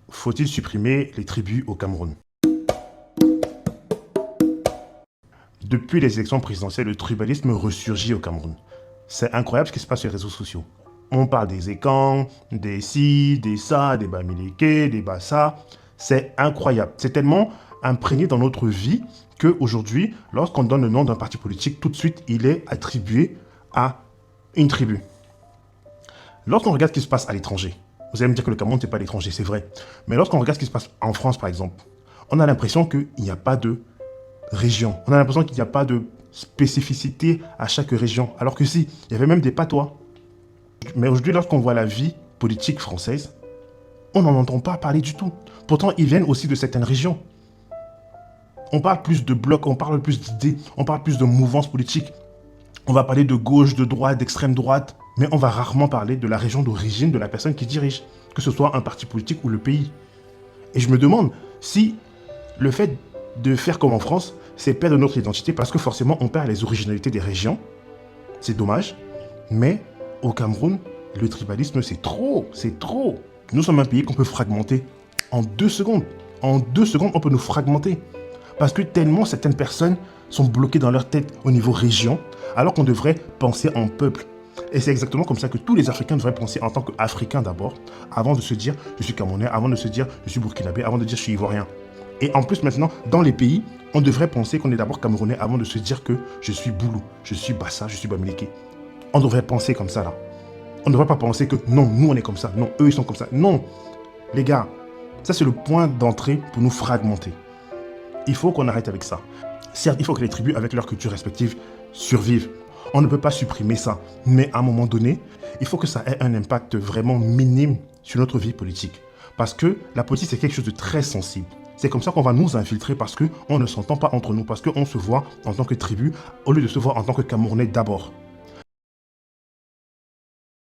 Faut-il supprimer les tribus au Cameroun? Depuis les élections présidentielles, le tribalisme ressurgit au Cameroun. C'est incroyable ce qui se passe sur les réseaux sociaux. On parle des Ekans, des ci, des ça, des Bamileke, des Bassa. C'est incroyable. C'est tellement imprégné dans notre vie qu'aujourd'hui, lorsqu'on donne le nom d'un parti politique, tout de suite, il est attribué à une tribu. Lorsqu'on regarde ce qui se passe à l'étranger, vous allez me dire que le Cameroun, c'est pas l'étranger, c'est vrai. Mais lorsqu'on regarde ce qui se passe en France, par exemple, on a l'impression qu'il n'y a pas de région. On a l'impression qu'il n'y a pas de spécificité à chaque région. Alors que si, il y avait même des patois. Mais aujourd'hui, lorsqu'on voit la vie politique française, on n'en entend pas parler du tout. Pourtant, ils viennent aussi de certaines régions. On parle plus de blocs, on parle plus d'idées, on parle plus de mouvances politiques. On va parler de gauche, de droite, d'extrême droite, mais on va rarement parler de la région d'origine de la personne qui dirige, que ce soit un parti politique ou le pays. Et je me demande si le fait de faire comme en France, c'est perdre notre identité parce que forcément on perd les originalités des régions. C'est dommage, mais au Cameroun, le tribalisme c'est trop, c'est trop. Nous sommes un pays qu'on peut fragmenter en 2 secondes. En 2 secondes, on peut nous fragmenter. Parce que tellement certaines personnes sont bloquées dans leur tête au niveau région, alors qu'on devrait penser en peuple. Et c'est exactement comme ça que tous les Africains devraient penser en tant qu'Africains d'abord, avant de se dire je suis Camerounais, avant de se dire je suis Burkinabé, avant de dire je suis Ivoirien. Et en plus maintenant, dans les pays, on devrait penser qu'on est d'abord Camerounais avant de se dire que je suis Boulou, je suis Bassa, je suis Bamileke. On devrait penser comme ça là. On ne devrait pas penser que non, nous on est comme ça, non, eux ils sont comme ça. Non, les gars, ça c'est le point d'entrée pour nous fragmenter. Il faut qu'on arrête avec ça. Certes, il faut que les tribus avec leurs cultures respectives survivent. On ne peut pas supprimer ça. Mais à un moment donné, il faut que ça ait un impact vraiment minime sur notre vie politique. Parce que la politique, c'est quelque chose de très sensible. C'est comme ça qu'on va nous infiltrer parce qu'on ne s'entend pas entre nous, parce qu'on se voit en tant que tribu au lieu de se voir en tant que Camerounais d'abord.